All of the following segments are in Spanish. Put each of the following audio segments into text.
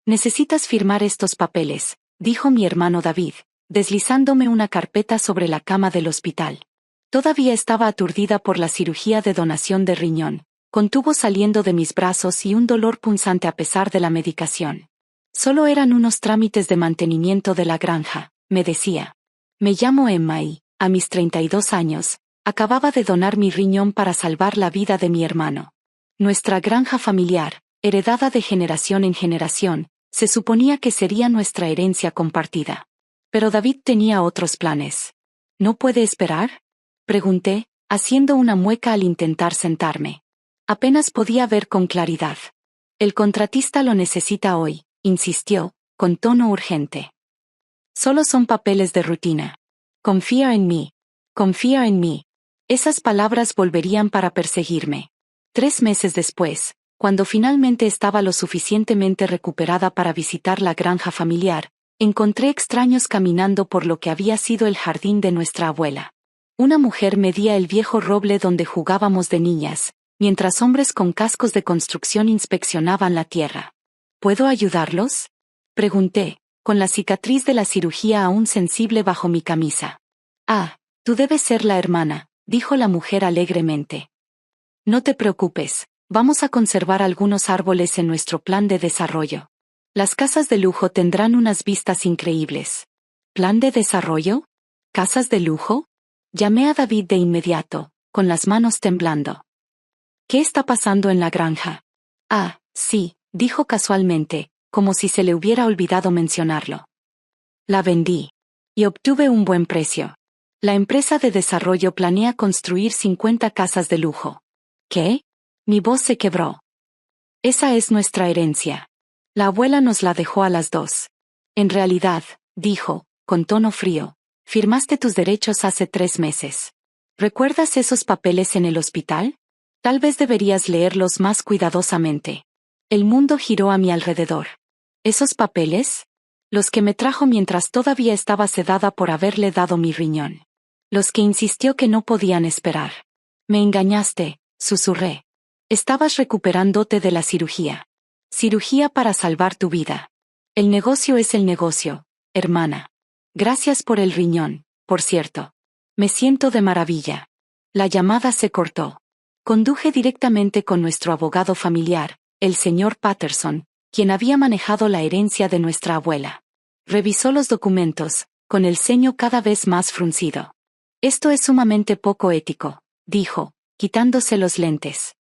Necesitas firmar estos papeles, dijo mi hermano David, deslizándome una carpeta sobre la cama del hospital. Todavía estaba aturdida por la cirugía de donación de riñón, con tubos saliendo de mis brazos y un dolor punzante a pesar de la medicación. Solo eran unos trámites de mantenimiento de la granja, me decía. Me llamo Emma y, a mis 32 años, acababa de donar mi riñón para salvar la vida de mi hermano. Nuestra granja familiar, heredada de generación en generación, se suponía que sería nuestra herencia compartida. Pero David tenía otros planes. ¿No puede esperar?, pregunté, haciendo una mueca al intentar sentarme. Apenas podía ver con claridad. El contratista lo necesita hoy, insistió, con tono urgente. Solo son papeles de rutina. Confía en mí. Confía en mí. Esas palabras volverían para perseguirme. 3 meses después, cuando finalmente estaba lo suficientemente recuperada para visitar la granja familiar, encontré extraños caminando por lo que había sido el jardín de nuestra abuela. Una mujer medía el viejo roble donde jugábamos de niñas, mientras hombres con cascos de construcción inspeccionaban la tierra. ¿Puedo ayudarlos?, pregunté, con la cicatriz de la cirugía aún sensible bajo mi camisa. Ah, tú debes ser la hermana, dijo la mujer alegremente. No te preocupes, vamos a conservar algunos árboles en nuestro plan de desarrollo. Las casas de lujo tendrán unas vistas increíbles. ¿Plan de desarrollo? ¿Casas de lujo? Llamé a David de inmediato, con las manos temblando. ¿Qué está pasando en la granja? Ah, sí, dijo casualmente, como si se le hubiera olvidado mencionarlo. La vendí. Y obtuve un buen precio. La empresa de desarrollo planea construir 50 casas de lujo. ¿Qué? Mi voz se quebró. Esa es nuestra herencia. La abuela nos la dejó a las 2. En realidad, dijo, con tono frío, firmaste tus derechos hace 3 meses. ¿Recuerdas esos papeles en el hospital? Tal vez deberías leerlos más cuidadosamente. El mundo giró a mi alrededor. ¿Esos papeles? Los que me trajo mientras todavía estaba sedada por haberle dado mi riñón. Los que insistió que no podían esperar. Me engañaste, susurré. Estabas recuperándote de la cirugía. Cirugía para salvar tu vida. El negocio es el negocio, hermana. Gracias por el riñón, por cierto. Me siento de maravilla. La llamada se cortó. Conduje directamente con nuestro abogado familiar, el señor Patterson, quien había manejado la herencia de nuestra abuela. Revisó los documentos, con el ceño cada vez más fruncido. Esto es sumamente poco ético, dijo, quitándose los lentes.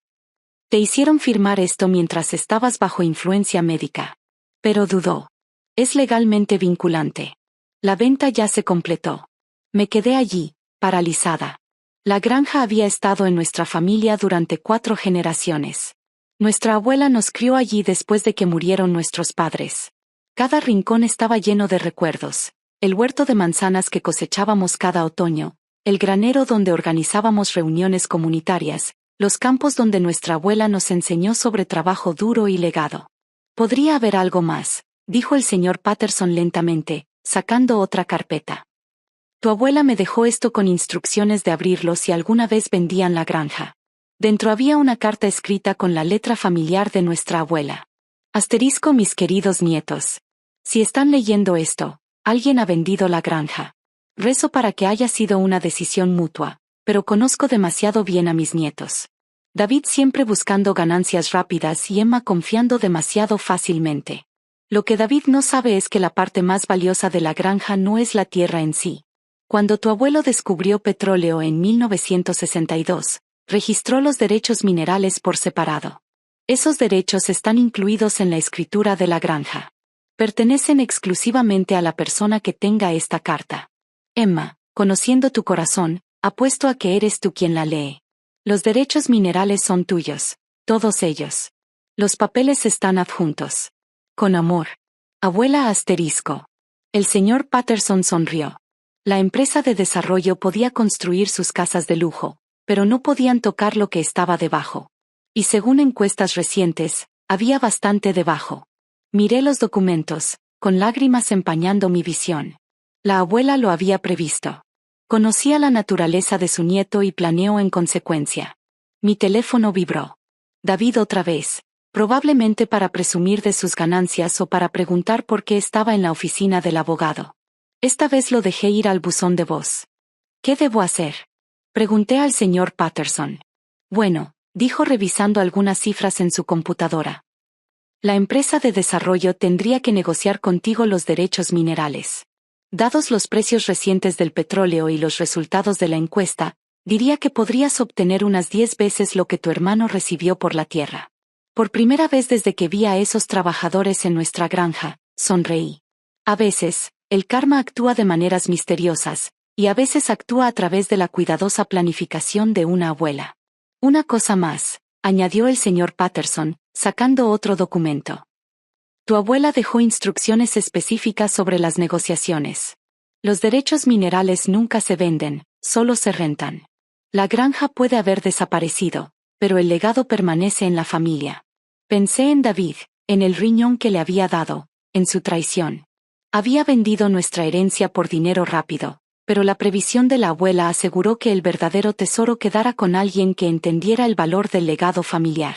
Te hicieron firmar esto mientras estabas bajo influencia médica. Pero dudó. Es legalmente vinculante. La venta ya se completó. Me quedé allí, paralizada. La granja había estado en nuestra familia durante 4 generaciones. Nuestra abuela nos crió allí después de que murieron nuestros padres. Cada rincón estaba lleno de recuerdos. El huerto de manzanas que cosechábamos cada otoño, el granero donde organizábamos reuniones comunitarias, los campos donde nuestra abuela nos enseñó sobre trabajo duro y legado. Podría haber algo más, dijo el señor Patterson lentamente, sacando otra carpeta. Tu abuela me dejó esto con instrucciones de abrirlo si alguna vez vendían la granja. Dentro había una carta escrita con la letra familiar de nuestra abuela. Asterisco mis queridos nietos. Si están leyendo esto, alguien ha vendido la granja. Rezo para que haya sido una decisión mutua, pero conozco demasiado bien a mis nietos. David siempre buscando ganancias rápidas y Emma confiando demasiado fácilmente. Lo que David no sabe es que la parte más valiosa de la granja no es la tierra en sí. Cuando tu abuelo descubrió petróleo en 1962, registró los derechos minerales por separado. Esos derechos están incluidos en la escritura de la granja. Pertenecen exclusivamente a la persona que tenga esta carta. Emma, conociendo tu corazón, apuesto a que eres tú quien la lee. Los derechos minerales son tuyos, todos ellos. Los papeles están adjuntos. Con amor. Abuela asterisco. El señor Patterson sonrió. La empresa de desarrollo podía construir sus casas de lujo, pero no podían tocar lo que estaba debajo. Y según encuestas recientes, había bastante debajo. Miré los documentos, con lágrimas empañando mi visión. La abuela lo había previsto. Conocía la naturaleza de su nieto y planeó en consecuencia. Mi teléfono vibró. David otra vez. Probablemente para presumir de sus ganancias o para preguntar por qué estaba en la oficina del abogado. Esta vez lo dejé ir al buzón de voz. ¿Qué debo hacer? Pregunté al señor Patterson. Bueno, dijo revisando algunas cifras en su computadora. La empresa de desarrollo tendría que negociar contigo los derechos minerales. Dados los precios recientes del petróleo y los resultados de la encuesta, diría que podrías obtener unas 10 veces lo que tu hermano recibió por la tierra. Por primera vez desde que vi a esos trabajadores en nuestra granja, sonreí. A veces, el karma actúa de maneras misteriosas, y a veces actúa a través de la cuidadosa planificación de una abuela. Una cosa más, añadió el señor Patterson, sacando otro documento. Tu abuela dejó instrucciones específicas sobre las negociaciones. Los derechos minerales nunca se venden, solo se rentan. La granja puede haber desaparecido, pero el legado permanece en la familia. Pensé en David, en el riñón que le había dado, en su traición. Había vendido nuestra herencia por dinero rápido, pero la previsión de la abuela aseguró que el verdadero tesoro quedara con alguien que entendiera el valor del legado familiar.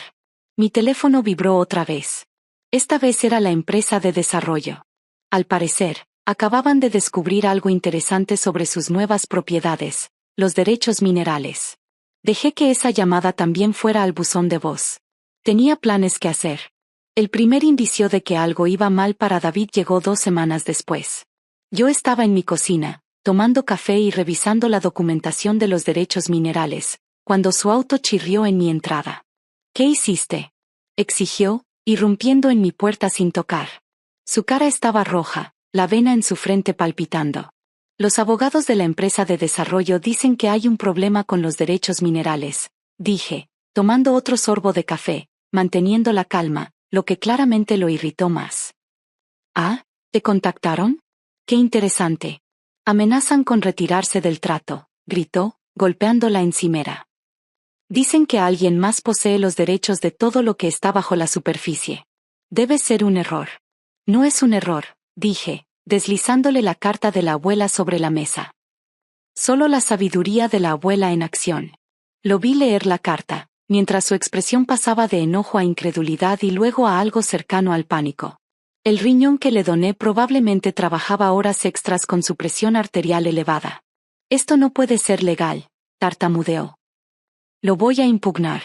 Mi teléfono vibró otra vez. Esta vez era la empresa de desarrollo. Al parecer, acababan de descubrir algo interesante sobre sus nuevas propiedades, los derechos minerales. Dejé que esa llamada también fuera al buzón de voz. Tenía planes que hacer. El primer indicio de que algo iba mal para David llegó 2 semanas después. Yo estaba en mi cocina, tomando café y revisando la documentación de los derechos minerales, cuando su auto chirrió en mi entrada. ¿Qué hiciste?, exigió, irrumpiendo en mi puerta sin tocar. Su cara estaba roja, la vena en su frente palpitando. Los abogados de la empresa de desarrollo dicen que hay un problema con los derechos minerales, dije, tomando otro sorbo de café, manteniendo la calma, lo que claramente lo irritó más. ¿Ah? ¿Te contactaron? ¡Qué interesante! Amenazan con retirarse del trato, gritó, golpeando la encimera. Dicen que alguien más posee los derechos de todo lo que está bajo la superficie. Debe ser un error. No es un error, dije, deslizándole la carta de la abuela sobre la mesa. Solo la sabiduría de la abuela en acción. Lo vi leer la carta, mientras su expresión pasaba de enojo a incredulidad y luego a algo cercano al pánico. El riñón que le doné probablemente trabajaba horas extras con su presión arterial elevada. Esto no puede ser legal, tartamudeó. Lo voy a impugnar.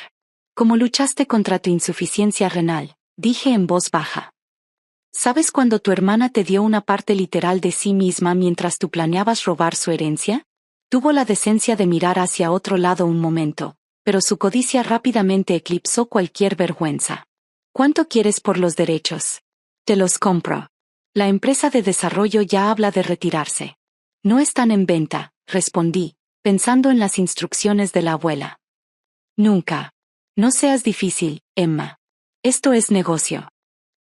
Como luchaste contra tu insuficiencia renal, dije en voz baja. ¿Sabes cuando tu hermana te dio una parte literal de sí misma mientras tú planeabas robar su herencia? Tuvo la decencia de mirar hacia otro lado un momento, pero su codicia rápidamente eclipsó cualquier vergüenza. ¿Cuánto quieres por los derechos? Te los compro. La empresa de desarrollo ya habla de retirarse. No están en venta, respondí, pensando en las instrucciones de la abuela. Nunca. No seas difícil, Emma. Esto es negocio.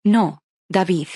No, David.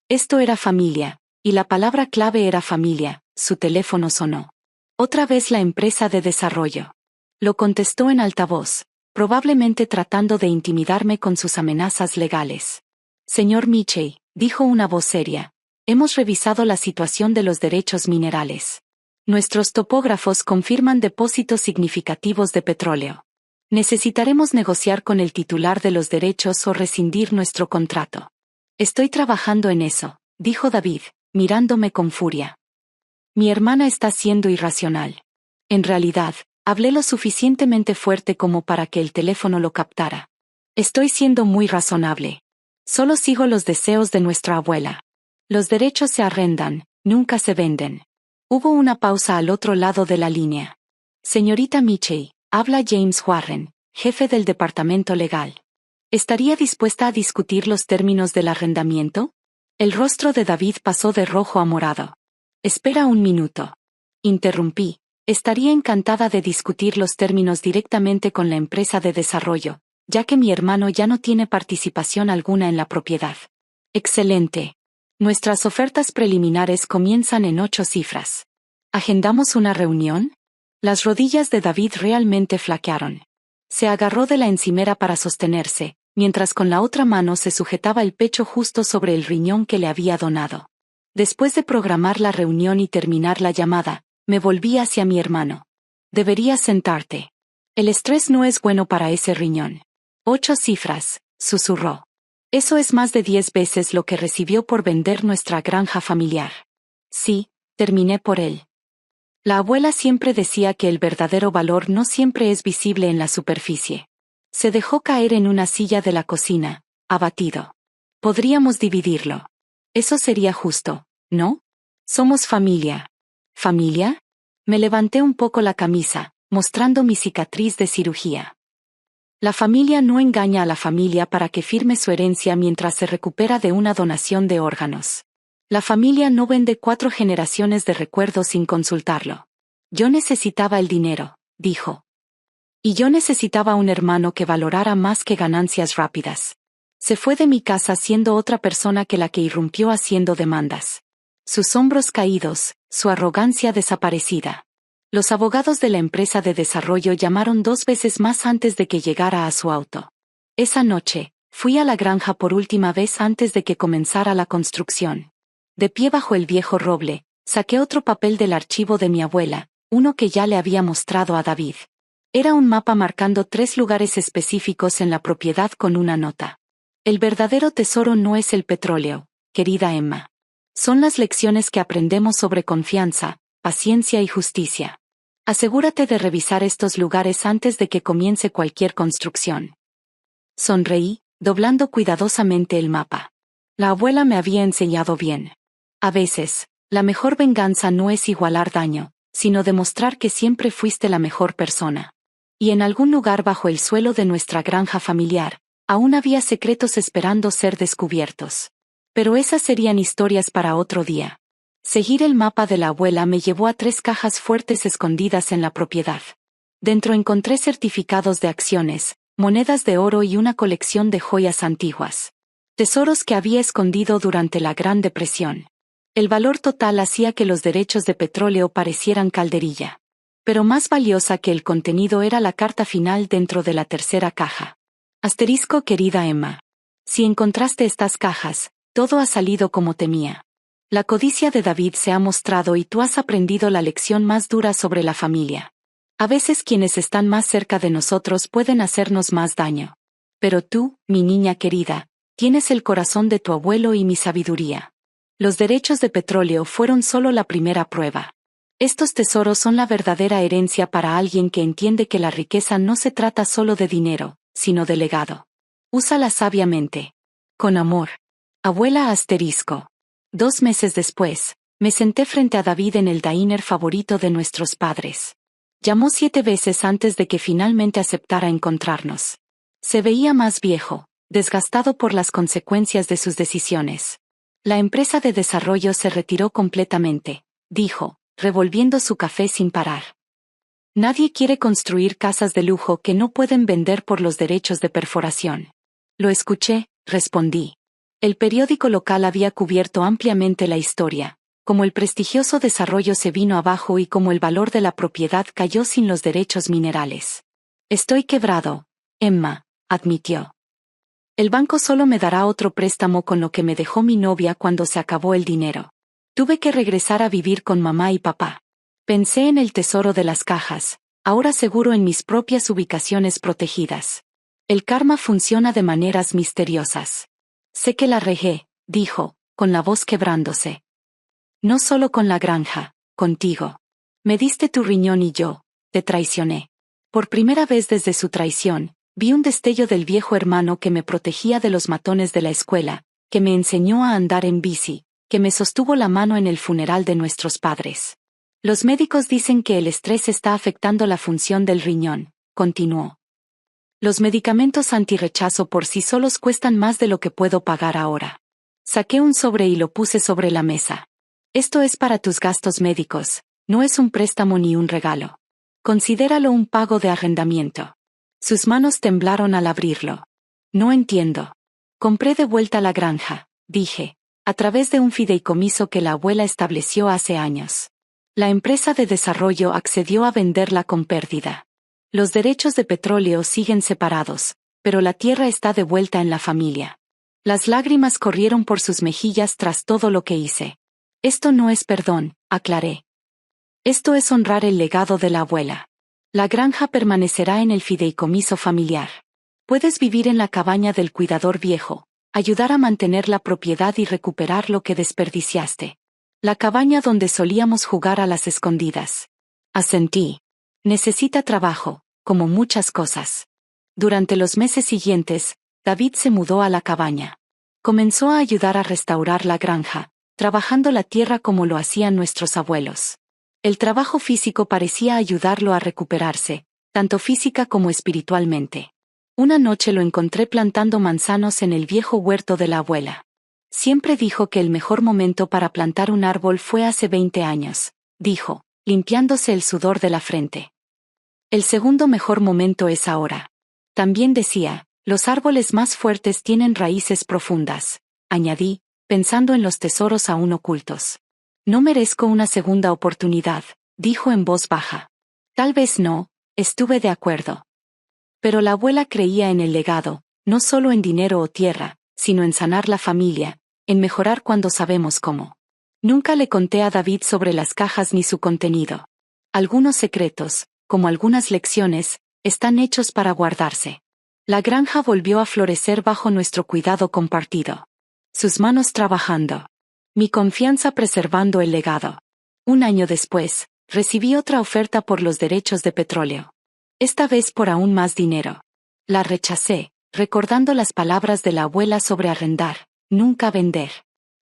Esto era familia, y la palabra clave era familia. Su teléfono sonó. Otra vez la empresa de desarrollo. Lo contestó en altavoz, probablemente tratando de intimidarme con sus amenazas legales. Señor Mitchell, dijo una voz seria, hemos revisado la situación de los derechos minerales. Nuestros topógrafos confirman depósitos significativos de petróleo. Necesitaremos negociar con el titular de los derechos o rescindir nuestro contrato. Estoy trabajando en eso, dijo David, mirándome con furia. Mi hermana está siendo irracional. En realidad, hablé lo suficientemente fuerte como para que el teléfono lo captara. Estoy siendo muy razonable. Solo sigo los deseos de nuestra abuela. Los derechos se arrendan, nunca se venden. Hubo una pausa al otro lado de la línea. Señorita Mitchell, habla James Warren, jefe del departamento legal. ¿Estaría dispuesta a discutir los términos del arrendamiento? El rostro de David pasó de rojo a morado. Espera un minuto. Interrumpí. Estaría encantada de discutir los términos directamente con la empresa de desarrollo, ya que mi hermano ya no tiene participación alguna en la propiedad. Excelente. Nuestras ofertas preliminares comienzan en 8 cifras. ¿Agendamos una reunión? Las rodillas de David realmente flaquearon. Se agarró de la encimera para sostenerse, mientras con la otra mano se sujetaba el pecho justo sobre el riñón que le había donado. Después de programar la reunión y terminar la llamada, me volví hacia mi hermano. Deberías sentarte. El estrés no es bueno para ese riñón. 8 cifras, susurró. Eso es más de 10 veces lo que recibió por vender nuestra granja familiar. Sí, terminé por él. La abuela siempre decía que el verdadero valor no siempre es visible en la superficie. Se dejó caer en una silla de la cocina, abatido. Podríamos dividirlo. Eso sería justo, ¿no? Somos familia. ¿Familia? Me levanté un poco la camisa, mostrando mi cicatriz de cirugía. La familia no engaña a la familia para que firme su herencia mientras se recupera de una donación de órganos. La familia no vende 4 generaciones de recuerdos sin consultarlo. Yo necesitaba el dinero, dijo. Y yo necesitaba un hermano que valorara más que ganancias rápidas. Se fue de mi casa siendo otra persona que la que irrumpió haciendo demandas. Sus hombros caídos, su arrogancia desaparecida. Los abogados de la empresa de desarrollo llamaron 2 veces más antes de que llegara a su auto. Esa noche, fui a la granja por última vez antes de que comenzara la construcción. De pie bajo el viejo roble, saqué otro papel del archivo de mi abuela, uno que ya le había mostrado a David. Era un mapa marcando 3 lugares específicos en la propiedad con una nota. El verdadero tesoro no es el petróleo, querida Emma. Son las lecciones que aprendemos sobre confianza, paciencia y justicia. Asegúrate de revisar estos lugares antes de que comience cualquier construcción. Sonreí, doblando cuidadosamente el mapa. La abuela me había enseñado bien. A veces, la mejor venganza no es igualar daño, sino demostrar que siempre fuiste la mejor persona. Y en algún lugar bajo el suelo de nuestra granja familiar, aún había secretos esperando ser descubiertos. Pero esas serían historias para otro día. Seguir el mapa de la abuela me llevó a 3 cajas fuertes escondidas en la propiedad. Dentro encontré certificados de acciones, monedas de oro y una colección de joyas antiguas. Tesoros que había escondido durante la Gran Depresión. El valor total hacía que los derechos de petróleo parecieran calderilla. Pero más valiosa que el contenido era la carta final dentro de la tercera caja. Asterisco, querida Emma. Si encontraste estas cajas, todo ha salido como temía. La codicia de David se ha mostrado y tú has aprendido la lección más dura sobre la familia. A veces quienes están más cerca de nosotros pueden hacernos más daño. Pero tú, mi niña querida, tienes el corazón de tu abuelo y mi sabiduría. Los derechos de petróleo fueron solo la primera prueba. Estos tesoros son la verdadera herencia para alguien que entiende que la riqueza no se trata solo de dinero, sino de legado. Úsala sabiamente. Con amor. Abuela asterisco. 2 meses después, me senté frente a David en el diner favorito de nuestros padres. Llamó 7 veces antes de que finalmente aceptara encontrarnos. Se veía más viejo, desgastado por las consecuencias de sus decisiones. La empresa de desarrollo se retiró completamente, dijo, revolviendo su café sin parar. Nadie quiere construir casas de lujo que no pueden vender por los derechos de perforación. Lo escuché, respondí. El periódico local había cubierto ampliamente la historia, como el prestigioso desarrollo se vino abajo y como el valor de la propiedad cayó sin los derechos minerales. Estoy quebrado, Emma, admitió. El banco solo me dará otro préstamo con lo que me dejó mi novia cuando se acabó el dinero. Tuve que regresar a vivir con mamá y papá. Pensé en el tesoro de las cajas, ahora seguro en mis propias ubicaciones protegidas. El karma funciona de maneras misteriosas. Sé que la regué, dijo, con la voz quebrándose. No solo con la granja, contigo. Me diste tu riñón y yo, te traicioné. Por primera vez desde su traición, vi un destello del viejo hermano que me protegía de los matones de la escuela, que me enseñó a andar en bici, que me sostuvo la mano en el funeral de nuestros padres. Los médicos dicen que el estrés está afectando la función del riñón, continuó. Los medicamentos antirrechazo por sí solos cuestan más de lo que puedo pagar ahora. Saqué un sobre y lo puse sobre la mesa. Esto es para tus gastos médicos, no es un préstamo ni un regalo. Considéralo un pago de arrendamiento. Sus manos temblaron al abrirlo. No entiendo. Compré de vuelta la granja, dije, a través de un fideicomiso que la abuela estableció hace años. La empresa de desarrollo accedió a venderla con pérdida. Los derechos de petróleo siguen separados, pero la tierra está de vuelta en la familia. Las lágrimas corrieron por sus mejillas tras todo lo que hice. Esto no es perdón, aclaré. Esto es honrar el legado de la abuela. La granja permanecerá en el fideicomiso familiar. Puedes vivir en la cabaña del cuidador viejo, Ayudar a mantener la propiedad y recuperar lo que desperdiciaste. La cabaña donde solíamos jugar a las escondidas. Asentí. Necesita trabajo, como muchas cosas. Durante los meses siguientes, David se mudó a la cabaña. Comenzó a ayudar a restaurar la granja, trabajando la tierra como lo hacían nuestros abuelos. El trabajo físico parecía ayudarlo a recuperarse, tanto física como espiritualmente. Una noche lo encontré plantando manzanos en el viejo huerto de la abuela. Siempre dijo que el mejor momento para plantar un árbol fue hace 20 años, dijo, limpiándose el sudor de la frente. El segundo mejor momento es ahora. También decía, los árboles más fuertes tienen raíces profundas, añadí, pensando en los tesoros aún ocultos. No merezco una segunda oportunidad, dijo en voz baja. Tal vez no, estuve de acuerdo. Pero la abuela creía en el legado, no solo en dinero o tierra, sino en sanar la familia, en mejorar cuando sabemos cómo. Nunca le conté a David sobre las cajas ni su contenido. Algunos secretos, como algunas lecciones, están hechos para guardarse. La granja volvió a florecer bajo nuestro cuidado compartido. Sus manos trabajando. Mi confianza preservando el legado. Un año después, recibí otra oferta por los derechos de petróleo. Esta vez por aún más dinero. La rechacé, recordando las palabras de la abuela sobre arrendar, nunca vender.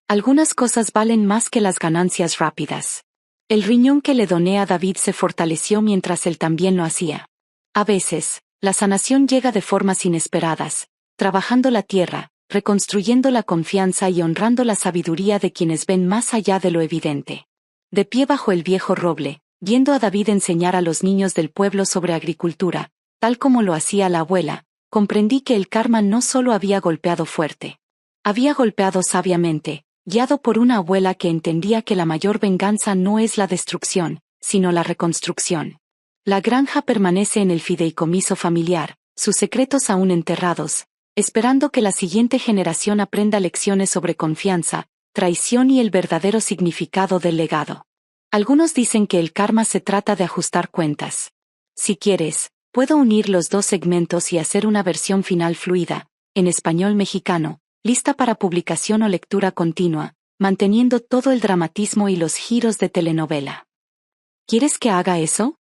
Algunas cosas valen más que las ganancias rápidas. El riñón que le doné a David se fortaleció mientras él también lo hacía. A veces, la sanación llega de formas inesperadas, trabajando la tierra, reconstruyendo la confianza y honrando la sabiduría de quienes ven más allá de lo evidente. De pie bajo el viejo roble, viendo a David enseñar a los niños del pueblo sobre agricultura, tal como lo hacía la abuela, comprendí que el karma no solo había golpeado fuerte. Había golpeado sabiamente, guiado por una abuela que entendía que la mayor venganza no es la destrucción, sino la reconstrucción. La granja permanece en el fideicomiso familiar, sus secretos aún enterrados, esperando que la siguiente generación aprenda lecciones sobre confianza, traición y el verdadero significado del legado. Algunos dicen que el karma se trata de ajustar cuentas. Si quieres, puedo unir los dos segmentos y hacer una versión final fluida, en español mexicano, lista para publicación o lectura continua, manteniendo todo el dramatismo y los giros de telenovela. ¿Quieres que haga eso?